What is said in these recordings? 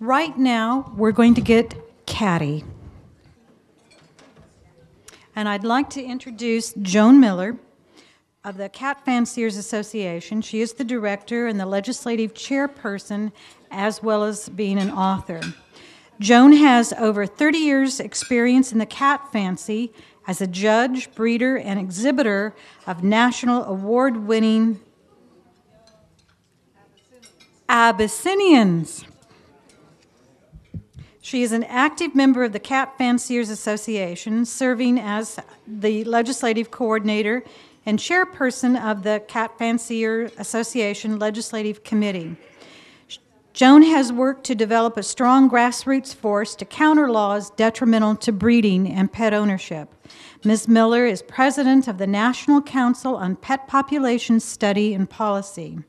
Right now, we're going to get catty. And I'd like to introduce Joan Miller of the Cat Fanciers Association. She is the director and the legislative chairperson, as well as being an author. Joan has over 30 years' experience in the cat fancy as a judge, breeder, and exhibitor of national award-winning Abyssinians. She is an active member of the Cat Fanciers Association, serving as the legislative coordinator and chairperson of the Cat Fancier Association Legislative Committee. Joan has worked to develop a strong grassroots force to counter laws detrimental to breeding and pet ownership. Ms. Miller is president of the National Council on Pet Population Study and Policy.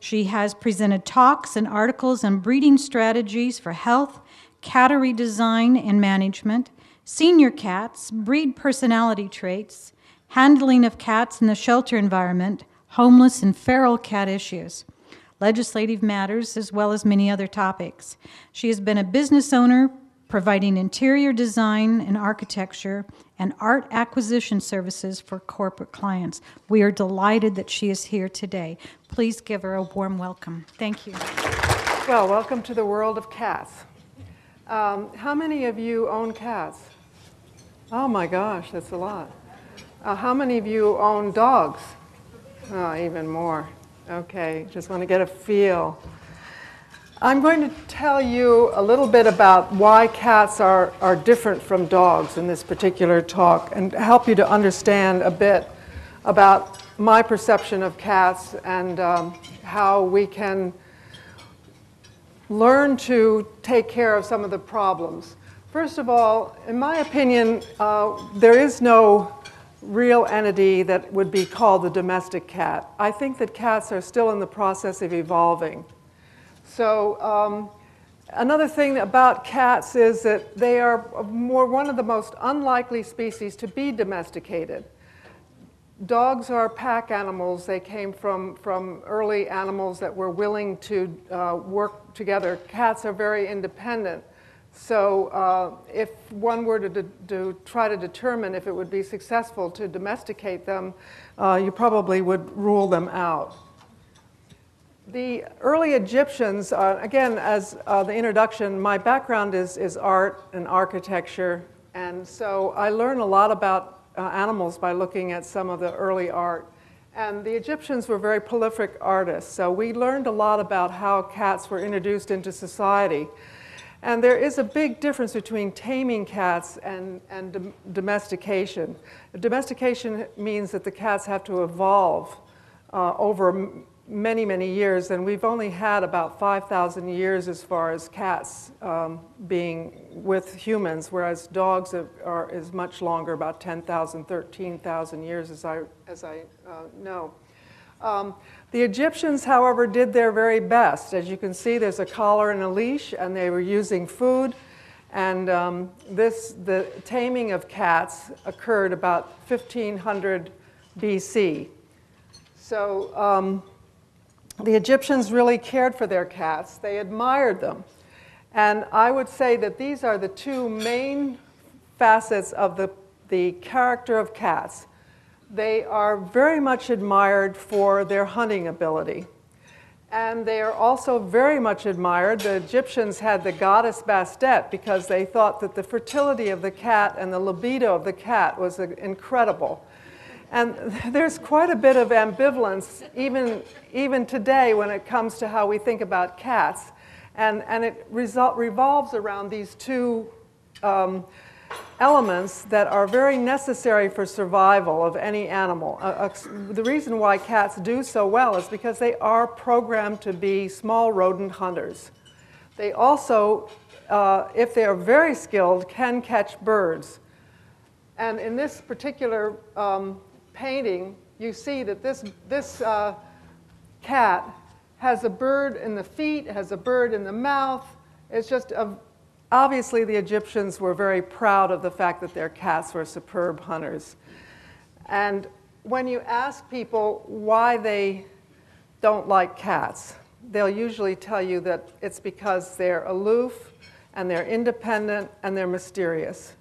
She has presented talks and articles on breeding strategies for health, cattery design and management, senior cats, breed personality traits, handling of cats in the shelter environment, homeless and feral cat issues, legislative matters, as well as many other topics. She has been a business owner, providing interior design and architecture and art acquisition services for corporate clients. We are delighted that she is here today. Please give her a warm welcome. Thank you. Well, welcome to the world of cats. How many of you own cats? Oh my gosh, that's a lot. How many of you own dogs? Oh, even more. Okay, just want to get a feel. I'm going to tell you a little bit about why cats are different from dogs in this particular talk and help you to understand a bit about my perception of cats and how we can learn to take care of some of the problems. First of all, in my opinion, there is no real entity that would be called the domestic cat. I think that cats are still in the process of evolving. So another thing about cats is that they are one of the most unlikely species to be domesticated. Dogs are pack animals. They came from early animals that were willing to work together. Cats are very independent. So if one were to try to determine if it would be successful to domesticate them, you probably would rule them out. The early Egyptians, again, as the introduction, my background is art and architecture, and so I learn a lot about animals by looking at some of the early art. And the Egyptians were very prolific artists, so we learned a lot about how cats were introduced into society. And there is a big difference between taming cats and domestication. Domestication means that the cats have to evolve over many, many years, and we've only had about 5,000 years as far as cats being with humans, whereas dogs is much longer, about 10,000, 13,000 years as I know. The Egyptians, however, did their very best. As you can see, there's a collar and a leash, and they were using food. And the taming of cats occurred about 1500 BC. So the Egyptians really cared for their cats. They admired them. And I would say that these are the two main facets of the character of cats. They are very much admired for their hunting ability. And they are also very much admired. The Egyptians had the goddess Bastet because they thought that the fertility of the cat and the libido of the cat was incredible. And there's quite a bit of ambivalence even today when it comes to how we think about cats. And it revolves around these two elements that are very necessary for survival of any animal. The reason why cats do so well is because they are programmed to be small rodent hunters. They also, if they are very skilled, can catch birds. And in this particular painting, you see that this cat has a bird in the feet, has a bird in the mouth. It's just obviously, the Egyptians were very proud of the fact that their cats were superb hunters. And when you ask people why they don't like cats, they'll usually tell you that it's because they're aloof and they're independent and they're mysterious.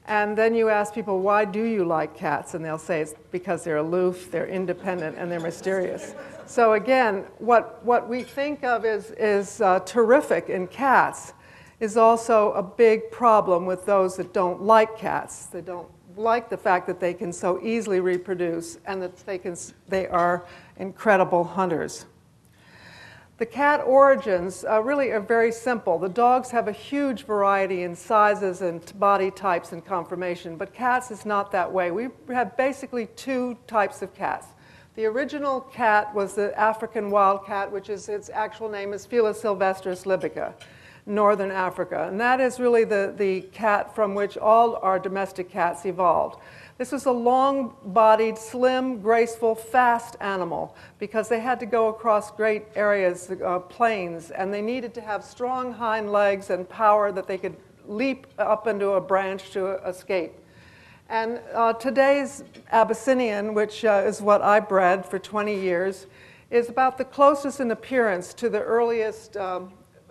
And then you ask people, why do you like cats? And they'll say it's because they're aloof, they're independent, and they're mysterious. So again, what we think of is terrific in cats is also a big problem with those that don't like cats. They don't like the fact that they can so easily reproduce and that they are incredible hunters. The cat origins really are very simple. The dogs have a huge variety in sizes and body types and conformation, but cats is not that way. We have basically two types of cats. The original cat was the African wild cat, which is its actual name is Felis sylvestris libica, northern Africa. And that is really the cat from which all our domestic cats evolved. This was a long-bodied, slim, graceful, fast animal because they had to go across great areas, plains, and they needed to have strong hind legs and power that they could leap up into a branch to escape. And today's Abyssinian, which is what I bred for 20 years, is about the closest in appearance to the earliest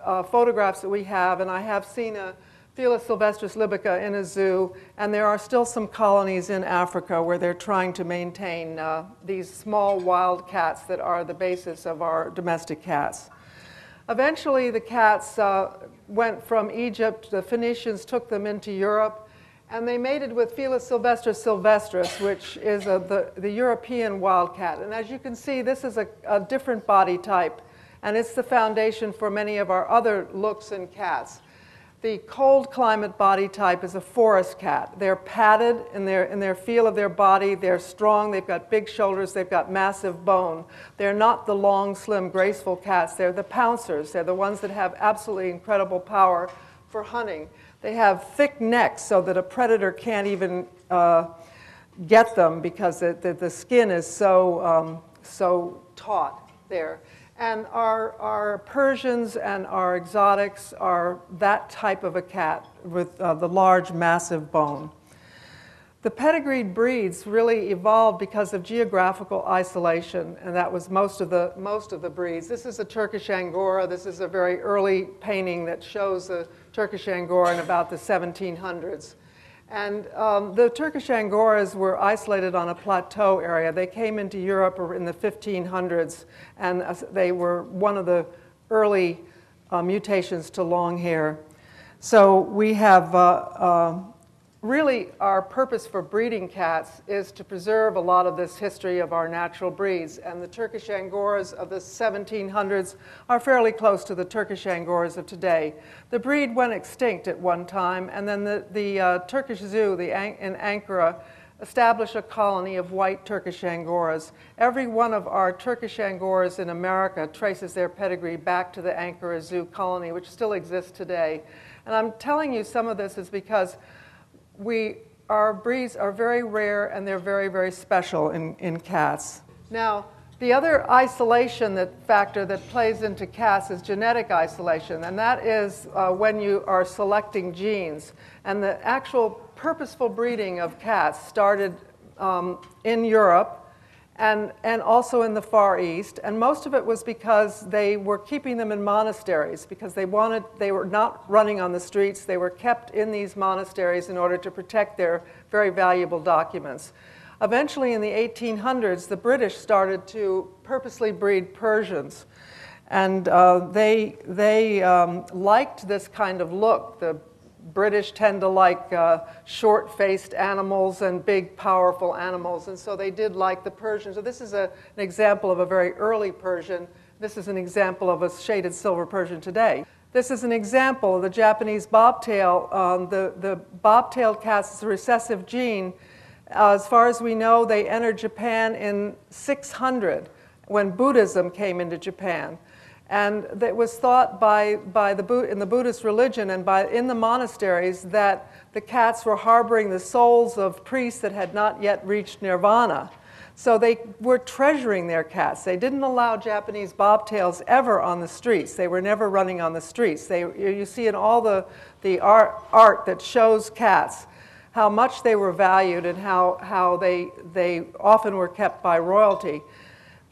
photographs that we have, and I have seen a Felis sylvestris libica in a zoo, and there are still some colonies in Africa where they're trying to maintain these small wild cats that are the basis of our domestic cats. Eventually, the cats went from Egypt. The Phoenicians took them into Europe, and they mated with Felis sylvestris sylvestris, which is the European wildcat. And as you can see, this is a different body type, and it's the foundation for many of our other looks in cats. The cold climate body type is a forest cat. They're padded in their feel of their body. They're strong. They've got big shoulders. They've got massive bone. They're not the long, slim, graceful cats. They're the pouncers. They're the ones that have absolutely incredible power for hunting. They have thick necks so that a predator can't even get them because the skin is so taut there. And our Persians and our exotics are that type of a cat with the large, massive bone. The pedigreed breeds really evolved because of geographical isolation, and that was most of the breeds. This is a Turkish Angora. This is a very early painting that shows the Turkish Angora in about the 1700s. And the Turkish Angoras were isolated on a plateau area. They came into Europe in the 1500s, and they were one of the early mutations to long hair. So we have really our purpose for breeding cats is to preserve a lot of this history of our natural breeds. And the Turkish Angoras of the 1700s are fairly close to the Turkish Angoras of today. The breed went extinct at one time, and then the Turkish Zoo in Ankara established a colony of white Turkish Angoras. Every one of our Turkish Angoras in America traces their pedigree back to the Ankara Zoo colony, which still exists today. And I'm telling you some of this is because our breeds are very rare and they're very, very special in cats. Now, the other isolation factor that plays into cats is genetic isolation, and that is when you are selecting genes. And the actual purposeful breeding of cats started in Europe and also in the Far East, and most of it was because they were keeping them in monasteries because they were not running on the streets. They were kept in these monasteries in order to protect their very valuable documents. Eventually, in the 1800s, the British started to purposely breed Persians, and they liked this kind of look. The British tend to like short-faced animals and big, powerful animals, and so they did like the Persians. So this is an example of a very early Persian. This is an example of a shaded silver Persian today. This is an example of the Japanese bobtail. The bobtail cats is a recessive gene. As far as we know, they entered Japan in 600 when Buddhism came into Japan. And it was thought in the Buddhist religion and in the monasteries that the cats were harboring the souls of priests that had not yet reached nirvana. So they were treasuring their cats. They didn't allow Japanese bobtails ever on the streets. They were never running on the streets. You see in all the art that shows cats how much they were valued and how they often were kept by royalty.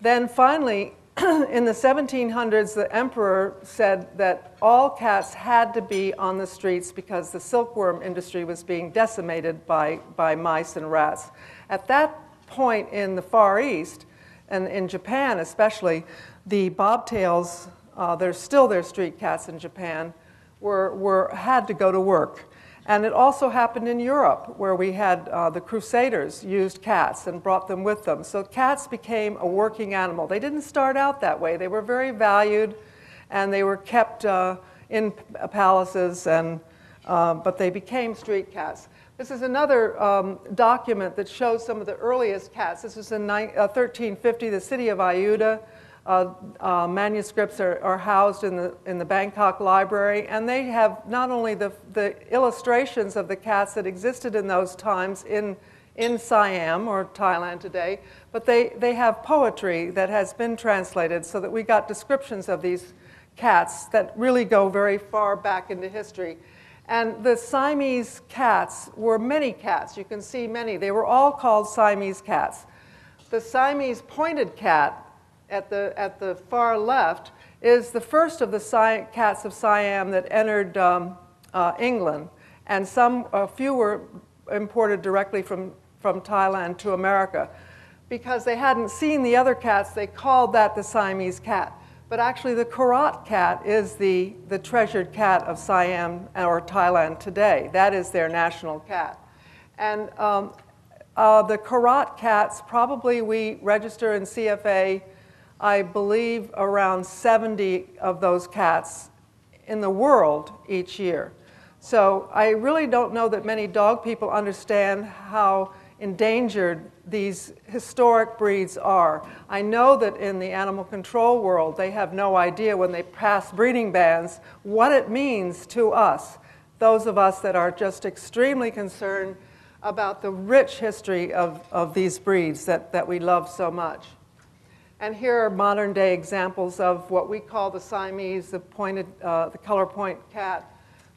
Then finally, in the 1700s, the emperor said that all cats had to be on the streets because the silkworm industry was being decimated by mice and rats. At that point in the Far East, and in Japan especially, the bobtails, they're still their street cats in Japan, had to go to work. And it also happened in Europe, where we had the Crusaders used cats and brought them with them. So cats became a working animal. They didn't start out that way. They were very valued, and they were kept in palaces, but they became street cats. This is another document that shows some of the earliest cats. This was in 1350, the city of Ayuda. Manuscripts are housed in the Bangkok Library, and they have not only the illustrations of the cats that existed in those times in Siam, or Thailand today, but they have poetry that has been translated so that we got descriptions of these cats that really go very far back into history. And the Siamese cats were many cats. You can see many. They were all called Siamese cats. The Siamese pointed cat at the far left is the first of the cats of Siam that entered England, and a few were imported directly from Thailand to America. Because they hadn't seen the other cats, they called that the Siamese cat. But actually the Karat cat is the treasured cat of Siam or Thailand today. That is their national cat. And the Karat cats, probably we register in CFA, I believe, around 70 of those cats in the world each year. So I really don't know that many dog people understand how endangered these historic breeds are. I know that in the animal control world, they have no idea when they pass breeding bans what it means to us, those of us that are just extremely concerned about the rich history of these breeds that we love so much. And here are modern day examples of what we call the Siamese, the color point cat.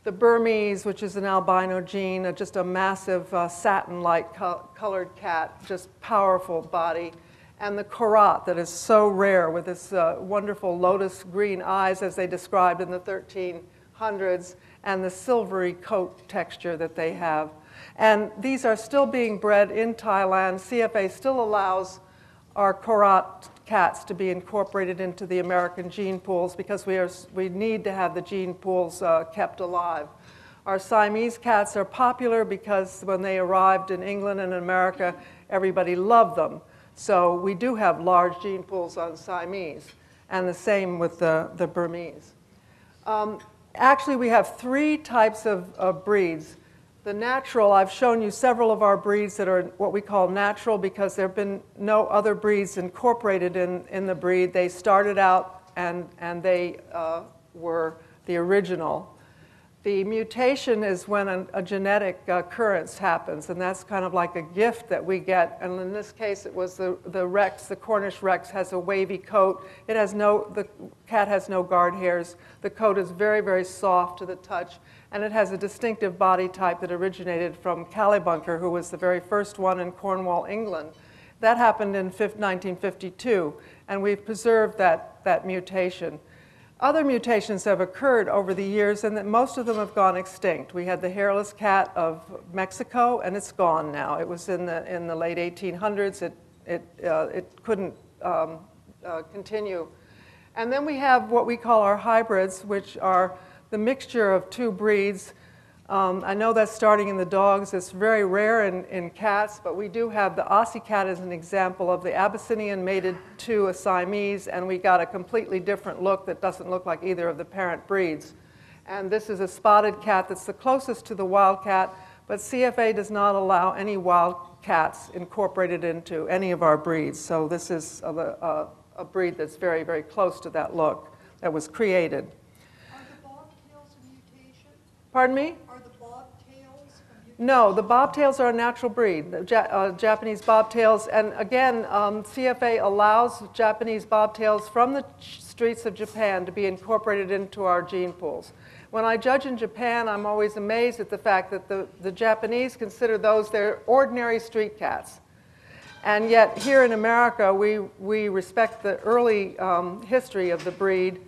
The Burmese, which is an albino gene, just a massive satin-like colored cat, just powerful body. And the Karat that is so rare with its wonderful lotus green eyes as they described in the 1300s, and the silvery coat texture that they have. And these are still being bred in Thailand. CFA still allows our Karat cats to be incorporated into the American gene pools because we need to have the gene pools kept alive. Our Siamese cats are popular because when they arrived in England and America, everybody loved them. So we do have large gene pools on Siamese, and the same with the Burmese. Actually, we have three types of breeds. The natural, I've shown you several of our breeds that are what we call natural because there have been no other breeds incorporated in the breed. They started out and they were the original. The mutation is when a genetic occurrence happens, and that's kind of like a gift that we get. And in this case, it was the Rex, the Cornish Rex, has a wavy coat. The cat has no guard hairs. The coat is very, very soft to the touch, and it has a distinctive body type that originated from Callibunker, who was the very first one in Cornwall, England. That happened in 1952, and we've preserved that mutation. Other mutations have occurred over the years, and that most of them have gone extinct. We had the hairless cat of Mexico, and it's gone now. It was in the late 1800s. It couldn't continue. And then we have what we call our hybrids, which are the mixture of two breeds. I know that's starting in the dogs. It's very rare in cats, but we do have the Aussie cat as an example of the Abyssinian mated to a Siamese, and we got a completely different look that doesn't look like either of the parent breeds. And this is a spotted cat that's the closest to the wild cat, but CFA does not allow any wild cats incorporated into any of our breeds. So this is a breed that's very, very close to that look that was created. Are the Bobtails a mutation? Pardon me? Are the Bobtails a mutation? No, the Bobtails are a natural breed, the Japanese Bobtails. And again, CFA allows Japanese Bobtails from the streets of Japan to be incorporated into our gene pools. When I judge in Japan, I'm always amazed at the fact that the Japanese consider those their ordinary street cats. And yet here in America, we respect the early history of the breed,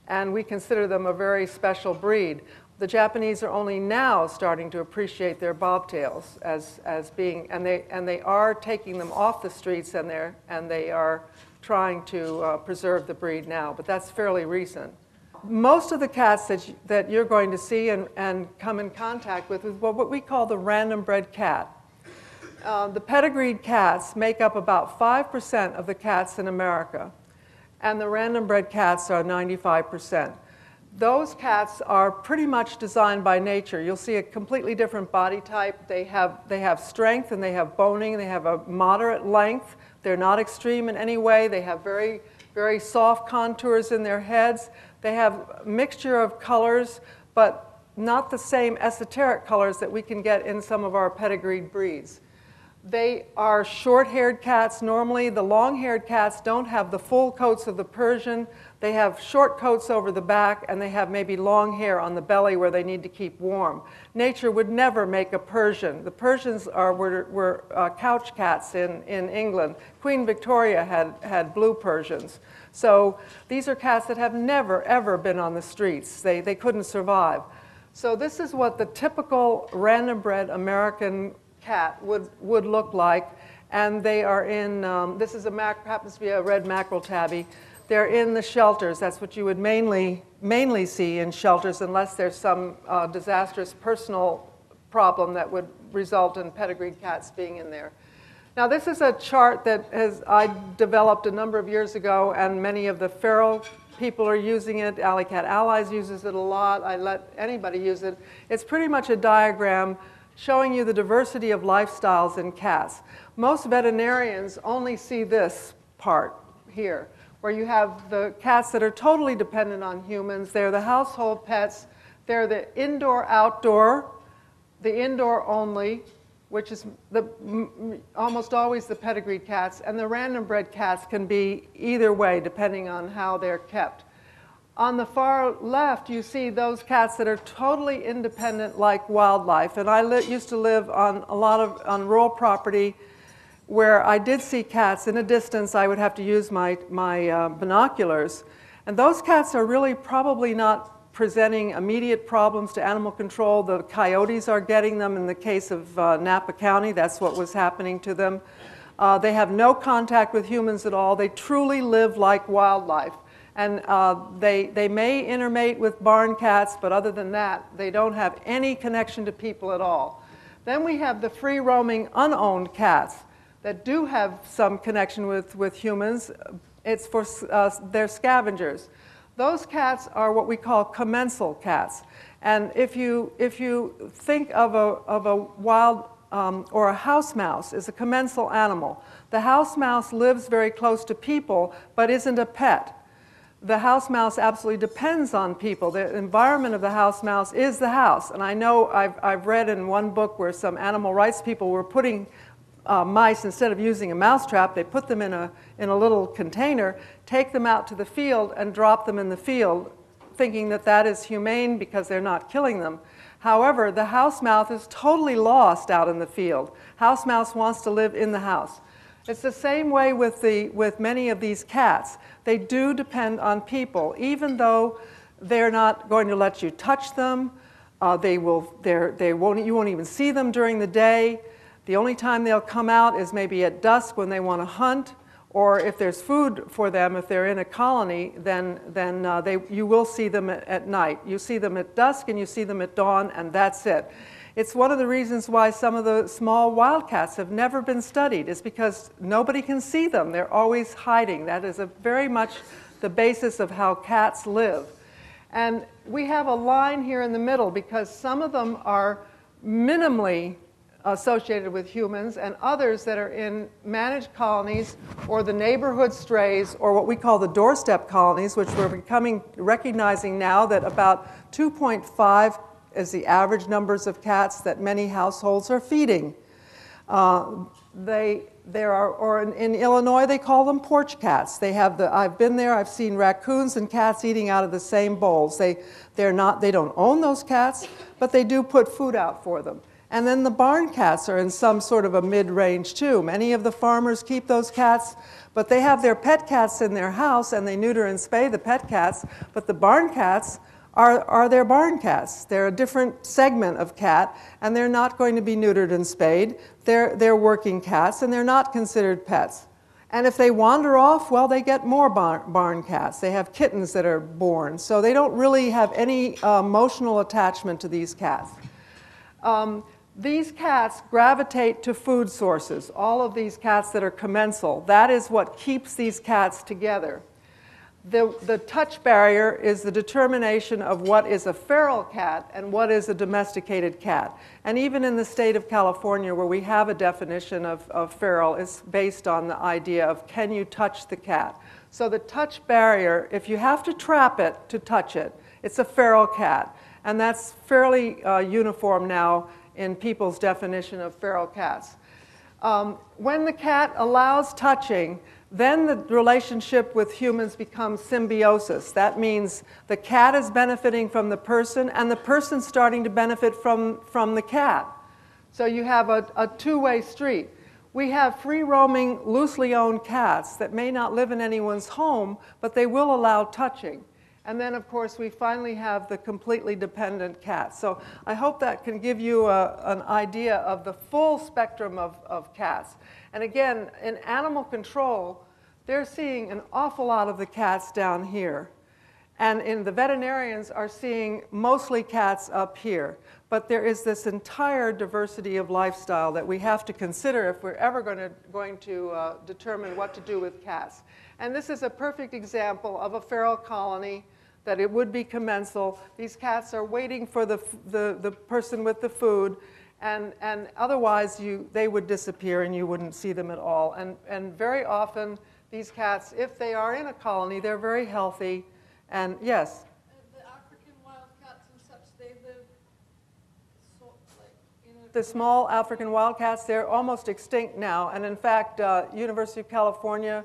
and we consider them a very special breed. The Japanese are only now starting to appreciate their bobtails as being, and they are taking them off the streets, and they are trying to preserve the breed now, but that's fairly recent. Most of the cats that you're going to see and come in contact with is what we call the random bred cat. The pedigreed cats make up about 5% of the cats in America, and the random bred cats are 95%. Those cats are pretty much designed by nature. You'll see a completely different body type. They have strength and they have boning. They have a moderate length. They're not extreme in any way. They have very, very soft contours in their heads. They have a mixture of colors, but not the same esoteric colors that we can get in some of our pedigreed breeds. They are short-haired cats normally. The long-haired cats don't have the full coats of the Persian. They have short coats over the back, and they have maybe long hair on the belly where they need to keep warm. Nature would never make a Persian. The Persians were couch cats in England. Queen Victoria had blue Persians. So these are cats that have never, ever been on the streets. They couldn't survive. So this is what the typical random-bred American cat would look like, and they are in, this is happens to be a red mackerel tabby. They're in the shelters. That's what you would mainly see in shelters, unless there's some disastrous personal problem that would result in pedigreed cats being in there. Now this is a chart that I developed a number of years ago, and many of the feral people are using it. Alley Cat Allies uses it a lot. I let anybody use it. It's pretty much a diagram showing you the diversity of lifestyles in cats. Most veterinarians only see this part here, where you have the cats that are totally dependent on humans. They're the household pets. They're the indoor-outdoor, the indoor only, which is almost always the pedigreed cats, and the random bred cats can be either way depending on how they're kept. On the far left, you see those cats that are totally independent like wildlife. And I used to live on on rural property where I did see cats in a distance. I would have to use my binoculars. And those cats are really probably not presenting immediate problems to animal control. The coyotes are getting them. In the case of Napa County, that's what was happening to them. They have no contact with humans at all. They truly live like wildlife. And they may intermate with barn cats, but other than that, they don't have any connection to people at all. Then we have the free-roaming, unowned cats that do have some connection with humans. It's for they're scavengers. Those cats are what we call commensal cats. And if you think of a wild or a house mouse is a commensal animal. The house mouse lives very close to people, but isn't a pet. The house mouse absolutely depends on people. The environment of the house mouse is the house. And I know I've read in one book where some animal rights people were putting mice, instead of using a mouse trap, they put them in a little container, take them out to the field and drop them in the field, thinking that that is humane because they're not killing them. However, the house mouse is totally lost out in the field. House mouse wants to live in the house. It's the same way with many of these cats. They do depend on people, even though they're not going to let you touch them. You won't even see them during the day. The only time they'll come out is maybe at dusk when they want to hunt, or if there's food for them. If they're in a colony, then you will see them at night. You see them at dusk and you see them at dawn, and that's it. It's one of the reasons why some of the small wildcats have never been studied, is because nobody can see them. They're always hiding. That is very much the basis of how cats live. And we have a line here in the middle because some of them are minimally associated with humans, and others that are in managed colonies or the neighborhood strays, or what we call the doorstep colonies, which we're recognizing now that about 2.5 is the average numbers of cats that many households are feeding. In Illinois, they call them porch cats. I've been there, I've seen raccoons and cats eating out of the same bowls. They don't own those cats, but they do put food out for them. And then the barn cats are in some sort of a mid-range too. Many of the farmers keep those cats, but they have their pet cats in their house and they neuter and spay the pet cats, but the barn cats are their barn cats. They're a different segment of cat, and they're not going to be neutered and spayed. They're working cats, and they're not considered pets. And if they wander off, well, they get more barn cats. They have kittens that are born, so they don't really have any emotional attachment to these cats. These cats gravitate to food sources. All of these cats that are commensal, that is what keeps these cats together. The touch barrier is the determination of what is a feral cat and what is a domesticated cat. And even in the state of California, where we have a definition of feral, it's based on the idea of can you touch the cat. So the touch barrier, if you have to trap it to touch it, it's a feral cat. And that's fairly uniform now in people's definition of feral cats. When the cat allows touching, then the relationship with humans becomes symbiosis. That means the cat is benefiting from the person, and the person's starting to benefit from the cat. So you have a two-way street. We have free-roaming, loosely owned cats that may not live in anyone's home, but they will allow touching. And then, of course, we finally have the completely dependent cat. So I hope that can give you an idea of the full spectrum of cats. And again, in animal control, they're seeing an awful lot of the cats down here. And the veterinarians are seeing mostly cats up here. But there is this entire diversity of lifestyle that we have to consider if we're ever going to determine what to do with cats. And this is a perfect example of a feral colony that it would be commensal. These cats are waiting for the person with the food, and otherwise they would disappear and you wouldn't see them at all. And very often these cats, if they are in a colony, they're very healthy. And yes? The African wild cats and such, they live The small African wildcats, they're almost extinct now. And in fact, University of California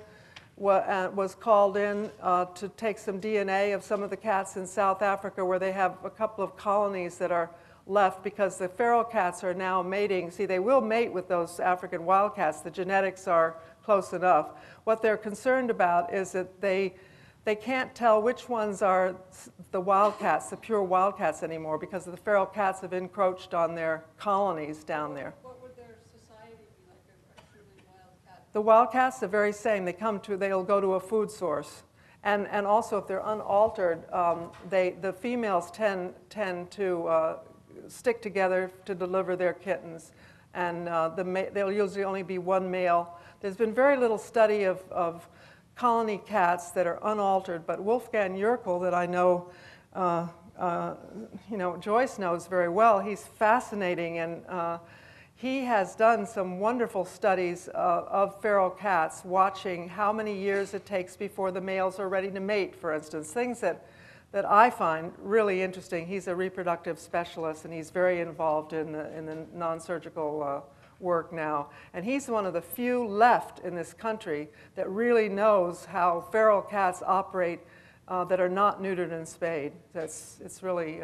was called in to take some DNA of some of the cats in South Africa, where they have a couple of colonies that are left because the feral cats are now mating. See, they will mate with those African wildcats. The genetics are close enough. What they're concerned about is that they can't tell which ones are the wildcats, the pure wildcats anymore, because the feral cats have encroached on their colonies down there. What would their society be like, a truly wild cat? The wildcats are very same. They'll go to a food source. And also, if they're unaltered, the females tend to stick together to deliver their kittens. And there'll usually only be one male. There's been very little study of colony cats that are unaltered, but Wolfgang Yerkel, that I know, Joyce knows very well, he's fascinating, and he has done some wonderful studies of feral cats, watching how many years it takes before the males are ready to mate, for instance, things that I find really interesting. He's a reproductive specialist, and he's very involved in the non-surgical work now. And he's one of the few left in this country that really knows how feral cats operate that are not neutered and spayed. It's really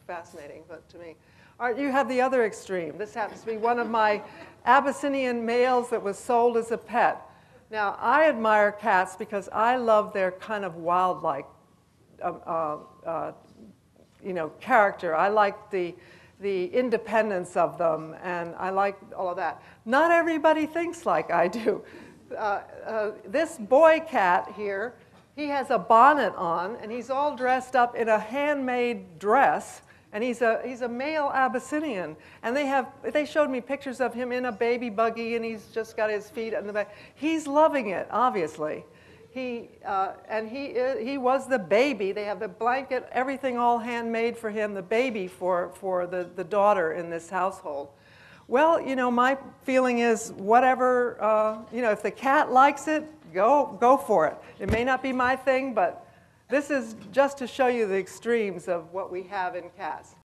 fascinating, but to me. All right, you have the other extreme. This happens to be one of my Abyssinian males that was sold as a pet. Now, I admire cats because I love their kind of wildlike character. I like the independence of them, and I like all of that. Not everybody thinks like I do. This boy cat here, he has a bonnet on, and he's all dressed up in a handmade dress, and he's a male Abyssinian. And they showed me pictures of him in a baby buggy, and he's just got his feet in the back. He's loving it, obviously. He was the baby. They have the blanket, everything all handmade for him, the baby for the daughter in this household. Well, my feeling is whatever, if the cat likes it, go for it. It may not be my thing, but this is just to show you the extremes of what we have in cats.